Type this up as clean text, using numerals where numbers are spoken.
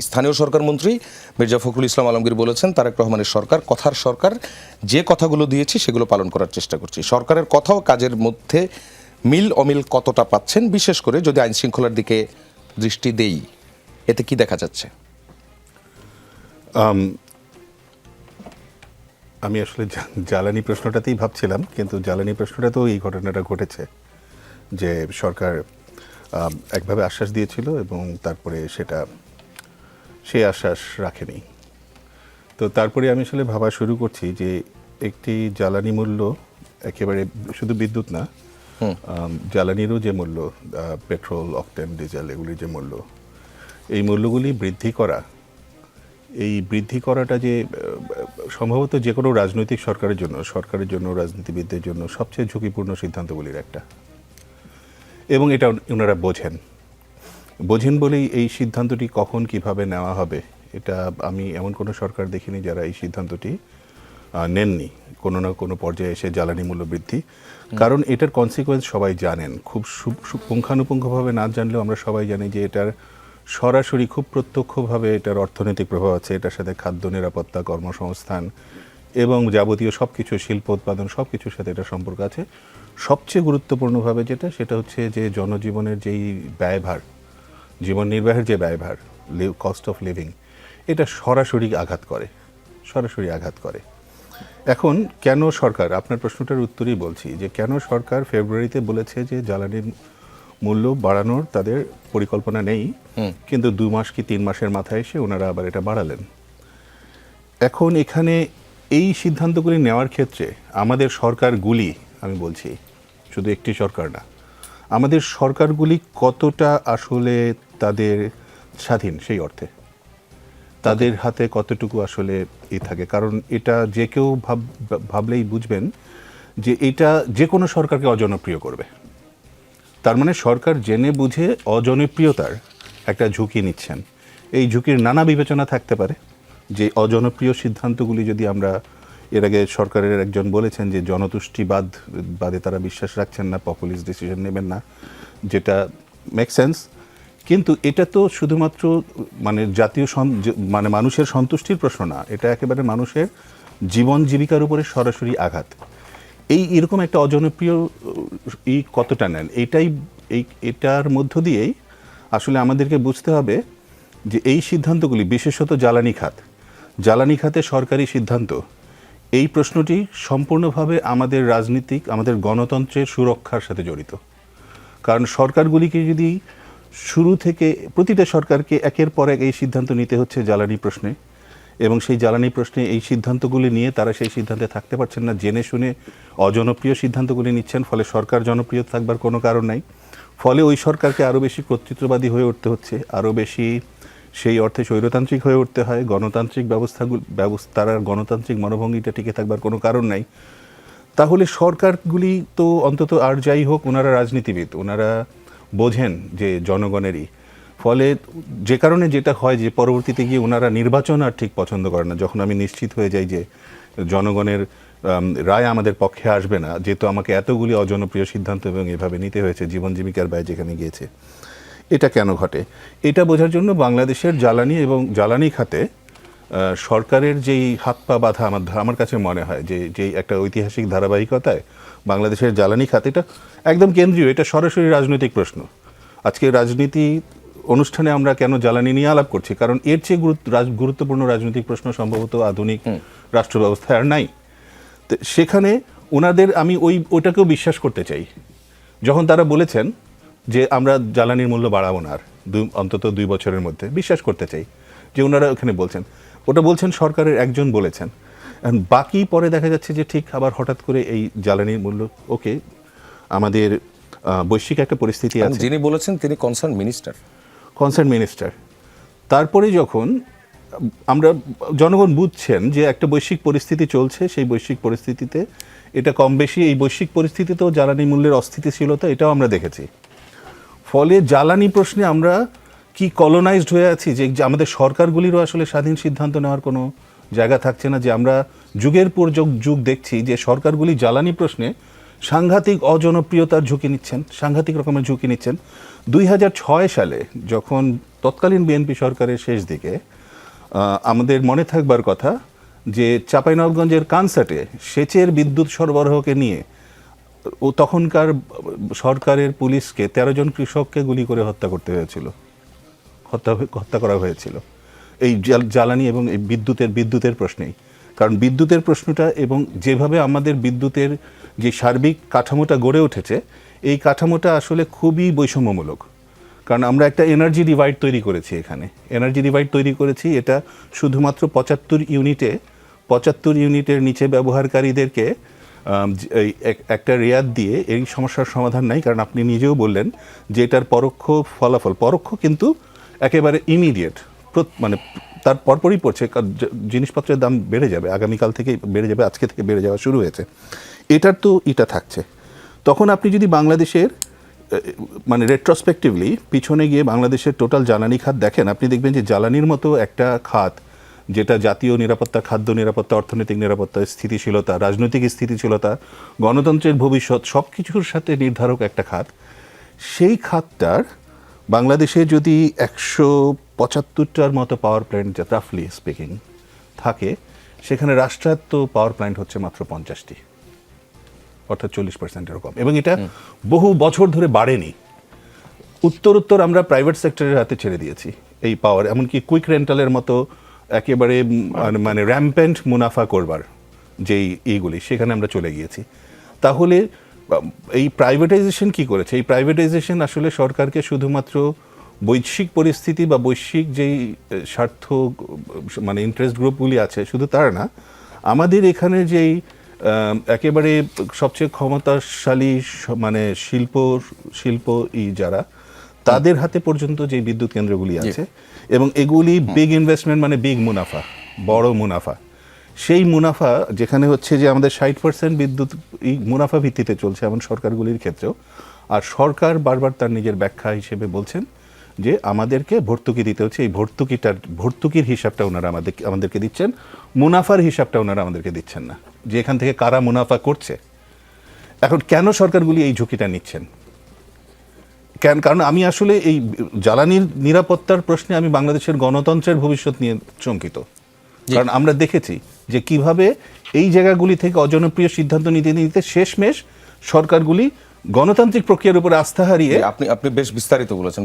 স্থানীয় সরকার মন্ত্রী মির্জা ফখরুল ইসলাম আলমগীর বলেছেন তারেক রহমানের সরকার কথার সরকার, যে কথাগুলো দিয়েছি সেগুলো পালন করার চেষ্টা করছি। সরকারের কথা ও কাজের মধ্যে মিল অমিল কতটা পাচ্ছেন, বিশেষ করে যদি আইন শৃঙ্খলার দিকে দৃষ্টি দেই, এতে কি দেখা যাচ্ছে? আমি আসলে জ্বালানি প্রশ্নটাতেই ভাবছিলাম, কিন্তু জ্বালানি প্রশ্নটাতেও এই ঘটনাটা ঘটেছে যে সরকার একভাবে আশ্বাস দিয়েছিল এবং তারপরে সেটা সেই আশ্বাস রাখেনি। তো তারপরে আমি আসলে ভাবা শুরু করছি যে একটি জ্বালানি মূল্য একেবারে শুধু বিদ্যুৎ না, জ্বালানিরও যে মূল্য, পেট্রোল, অকটেন, ডিজেল, এগুলির যে মূল্য, এই মূল্যগুলি এই বৃদ্ধি করাটা যে সম্ভবত যে কোনো রাজনৈতিক সরকারের জন্য রাজনীতিবিদদের জন্য সবচেয়ে ঝুঁকিপূর্ণ সিদ্ধান্তগুলির একটা। এবং এটা ওনারা বোঝেন বলেই এই সিদ্ধান্তটি কখন কিভাবে নেওয়া হবে, এটা আমি এমন কোনো সরকার দেখিনি যারা এই সিদ্ধান্তটি নেননি কোনো না কোনো পর্যায়ে এসে জ্বালানি মূল্য বৃদ্ধি। কারণ এটার কনসিকোয়েন্স সবাই জানেন, খুব পুঙ্খানুপুঙ্খভাবে না জানলেও আমরা সবাই জানি যে এটার সরাসরি খুব প্রত্যক্ষভাবে এটার অর্থনৈতিক প্রভাব আছে। এটার সাথে খাদ্য নিরাপত্তা, কর্মসংস্থান এবং যাবতীয় সব কিছু, শিল্প উৎপাদন, সব কিছুর সাথে এটা সম্পর্ক আছে। সবচেয়ে গুরুত্বপূর্ণভাবে যেটা হচ্ছে যে জনজীবনের যেই ব্যয়ভার, জীবন নির্বাহের যে ব্যয়ভার, কস্ট অফ লিভিং, এটা সরাসরি আঘাত করে। এখন কেন সরকার, আপনার প্রশ্নটার উত্তরই বলছি যে কেন সরকার ফেব্রুয়ারিতে বলেছে যে জ্বালানির মূল্য বাড়ানোর তাদের পরিকল্পনা নেই, কিন্তু 2 মাস কি 3 মাসের মাথায় এসে ওনারা আবার এটা বাড়ালেন। এখন এখানে এই সিদ্ধান্তগুলি নেওয়ার ক্ষেত্রে আমাদের সরকারগুলি, আমি বলছি শুধু একটি সরকার না, আমাদের সরকারগুলি কতটা আসলে তাদের স্বাধীন, সেই অর্থে তাদের হাতে কতটুকু আসলে থাকে। কারণ এটা যে কেউ ভাবলেই বুঝবেন যে এটা যে কোনো সরকারকে অজনপ্রিয় করবে। তার মানে সরকার জেনে বুঝে অজনপ্রিয়তার একটা ঝুঁকি নিচ্ছেন। এই ঝুঁকির নানা বিবেচনা থাকতে পারে। যে অজনপ্রিয় সিদ্ধান্তগুলি যদি আমরা, এর আগে সরকারের একজন বলেছেন যে জনতুষ্টিবাদে তারা বিশ্বাস রাখছেন না, পপুলিস্ট ডিসিশন নেবেন না, যেটা মেক সেন্স। কিন্তু এটা তো শুধুমাত্র মানুষের সন্তুষ্টির প্রশ্ন না, এটা একেবারে মানুষের জীবন জীবিকার উপরে সরাসরি আঘাত। এরকম একটা অজনপ্রিয় কতটা নেন, এটার মধ্য দিয়েই আসলে আমাদেরকে বুঝতে হবে যে এই সিদ্ধান্তগুলি, বিশেষত জ্বালানি খাতে সরকারি সিদ্ধান্ত, এই প্রশ্নটি সম্পূর্ণভাবে আমাদের গণতন্ত্রের সুরক্ষার সাথে জড়িত। কারণ সরকারগুলিকে যদি শুরু থেকে, প্রতিটা সরকারকে একের পর এক এই সিদ্ধান্ত নিতে হচ্ছে জ্বালানি প্রশ্নে, এবং সেই জ্বালানি প্রশ্নে এই সিদ্ধান্তগুলি নিয়ে তারা সেই সিদ্ধান্তে থাকতে পারছেন না, জেনে শুনে অজনপ্রিয় সিদ্ধান্তগুলি নিচ্ছেন, ফলে সরকার জনপ্রিয় থাকবার কোনো কারণ নাই। ফলে ওই সরকারকে আরও বেশি কর্তৃত্ববাদী হয়ে উঠতে হচ্ছে, আরও বেশি সেই অর্থে স্বৈরতান্ত্রিক হয়ে উঠতে হয়। গণতান্ত্রিক তার গণতান্ত্রিক মনোভঙ্গিটা টিকে থাকবার কোনো কারণ নাই। তাহলে সরকারগুলি তো অন্তত আর যাই হোক, ওনারা রাজনীতিবিদ, ওনারা বোঝেন যে জনগণেরই। ফলে যে কারণে যেটা হয় যে পরবর্তীতে গিয়ে ওনারা নির্বাচন আর ঠিক পছন্দ করেন না। যখন আমি নিশ্চিত হয়ে যাই যে জনগণের রায় আমাদের পক্ষে আসবে না, যেহেতু আমাকে এতগুলি অজনপ্রিয় সিদ্ধান্ত এবং এভাবে নিতে হয়েছে, জীবন জীবিকার ব্যয় যেখানে গিয়েছে। এটা কেন ঘটে, এটা বোঝার জন্য বাংলাদেশের জ্বালানি খাতে সরকারের যেই হাত পা বাঁধা আমার কাছে মনে হয় যে একটা ঐতিহাসিক ধারাবাহিকতায় বাংলাদেশের জ্বালানি খাত, এটা একদম কেন্দ্রীয়, এটা সরাসরি রাজনৈতিক প্রশ্ন। আজকে রাজনীতি অনুষ্ঠানে আমরা কেন জ্বালানি নিয়ে আলাপ করছি, কারণ এর চেয়ে গুরুত্বপূর্ণ রাজনৈতিক প্রশ্ন সম্ভবত আধুনিক রাষ্ট্র ব্যবস্থায় আর নাই। তো সেখানে ওনাদের আমি ওইটাকেও বিশ্বাস করতে চাই, যখন তারা বলেছেন যে আমরা জ্বালানির মূল্য বাড়াবো না আর অন্তত 2 বছরের মধ্যে, বিশ্বাস করতে চাই যে ওনারা ওখানে বলছেন সরকারের একজন বলেছেন। বাকি পরে দেখা যাচ্ছে যে ঠিক আবার হঠাৎ করে এই জ্বালানির মূল্য, ওকে আমাদের বৈশ্বিক একটা পরিস্থিতি আছে, যিনি বলেছেন তিনি কনসার্ন মিনিস্টার। তারপরে যখন আমরা জনগণ বুঝছেন যে একটা বৈশ্বিক পরিস্থিতি চলছে, সেই বৈশ্বিক পরিস্থিতিতে এটা কম বেশি, এই বৈশ্বিক পরিস্থিতিতেও জ্বালানি মূল্যের অস্থিতিশীলতা, এটাও আমরা দেখেছি। ফলে জ্বালানি প্রশ্নে আমরা কি কলোনাইজড হয়ে আছি, যে আমাদের সরকারগুলিরও আসলে স্বাধীন সিদ্ধান্ত নেওয়ার কোনো জায়গা থাকছে না। যে আমরা যুগের পর যুগ দেখছি যে সরকারগুলি জ্বালানি প্রশ্নে সাংঘাতিক অজনপ্রিয়তার সাংঘাতিক রকমের ঝুঁকি নিচ্ছেন। 2006 সালে যখন তৎকালীন বিএনপি সরকারের শেষ দিকে আমাদের মনে থাকবার কথা যে চাঁপাইনবাবগঞ্জের কানসাটে সেচের বিদ্যুৎ সরবরাহকে নিয়ে ও তখনকার সরকারের পুলিশকে 13 জন কৃষককে গুলি করে হত্যা করতে হয়েছিল, হত্যা করা হয়েছিল এই জ্বালানি এবং এই বিদ্যুতের প্রশ্নেই। কারণ বিদ্যুতের প্রশ্নটা এবং যেভাবে আমাদের বিদ্যুতের যে সার্বিক কাঠামোটা গড়ে উঠেছে, এই কাঠামোটা আসলে খুবই বৈষম্যমূলক। কারণ আমরা একটা এনার্জি ডিভাইড তৈরি করেছি, এখানে এনার্জি ডিভাইড তৈরি করেছি, এটা শুধুমাত্র 75 ইউনিটের নিচে ব্যবহারকারীদেরকে একটা রেয়াত দিয়ে এই সমস্যার সমাধান নাই। কারণ আপনি নিজেও বললেন যে এটার পরোক্ষ ফলাফল, পরোক্ষ কিন্তু একেবারে ইমিডিয়েট, মানে তার পরপরই পড়ছে, জিনিসপত্রের দাম বেড়ে যাবে, আগামীকাল থেকে বেড়ে যাবে, আজকে থেকে বেড়ে যাওয়া শুরু হয়েছে, এটার তো এটা থাকছে। তখন আপনি যদি বাংলাদেশের মানে রেট্রোস্পেক্টিভলি পিছনে গিয়ে বাংলাদেশের টোটাল জ্বালানি খাত দেখেন, আপনি দেখবেন যে জ্বালানির মতো একটা খাত যেটা জাতীয় নিরাপত্তা, খাদ্য নিরাপত্তা, অর্থনৈতিক নিরাপত্তা, স্থিতিশীলতা, রাজনৈতিক স্থিতিশীলতা, গণতন্ত্রের ভবিষ্যৎ সব কিছুর সাথে নির্ধারক একটা খাত, সেই খাতটার বাংলাদেশে যদি 175টার মতো পাওয়ার প্ল্যান্ট, রাফলি স্পিকিং, থাকে, সেখানে রাষ্ট্রায়ত্ত পাওয়ার প্ল্যান্ট হচ্ছে মাত্র 50টি, অর্থাৎ 40% এরকম। এবং এটা বহু বছর ধরে বাড়েনি। উত্তর আমরা প্রাইভেট সেক্টরের হাতে ছেড়ে দিয়েছি এই পাওয়ার, এমনকি কুইক রেন্টালের মতো একেবারে মানে র্যাম্পেন্ট মুনাফা করবার যেই এইগুলি, সেখানে আমরা চলে গিয়েছি। তাহলে এই প্রাইভেটাইজেশন কি করেছে? এই প্রাইভেটাইজেশন আসলে সরকারকে শুধুমাত্র বৈশ্বিক পরিস্থিতি বা বৈশ্বিক যেই স্বার্থ মানে ইন্টারেস্ট গ্রুপগুলি আছে শুধু তার না, আমাদের এখানে যেই একেবারে সবচেয়ে ক্ষমতাশালী মানে শিল্প যারা, তাদের হাতে পর্যন্ত যে বিদ্যুৎ কেন্দ্রগুলি আছে, এবং এগুলি বিগ ইনভেস্টমেন্ট, মানে বিগ মুনাফা, বড় মুনাফা। সেই মুনাফা যেখানে হচ্ছে যে আমাদের 60% বিদ্যুৎ এই মুনাফা ভিত্তিতে চলছে এমন সরকারগুলির ক্ষেত্রেও, আর সরকার বারবার তার নিজের ব্যাখ্যা হিসেবে বলছেন যে আমাদেরকে ভর্তুকি দিতে হচ্ছে, এই ভর্তুকির হিসাবটা ওনারা আমাদেরকে দিচ্ছেন, মুনাফার হিসাবটা ওনারা আমাদেরকে দিচ্ছেন না, যে এখান থেকে কারা মুনাফা করছে। এখন কেন সরকারগুলি এই ঝুঁকিটা নিচ্ছেন? কারণ আমি আসলে এই জ্বালানির নিরাপত্তার প্রশ্নে আমি বাংলাদেশের গণতন্ত্রের ভবিষ্যৎ নিয়ে চমকিত। কারণ আমরা দেখেছি যে কিভাবে এই জায়গাগুলি থেকে অজনপ্রিয় সিদ্ধান্ত নিতে শেষমেশ সরকারগুলি গণতান্ত্রিক প্রক্রিয়ার উপরে আস্থা হারিয়ে, আপনি বেশ বিস্তারিত বলেছেন।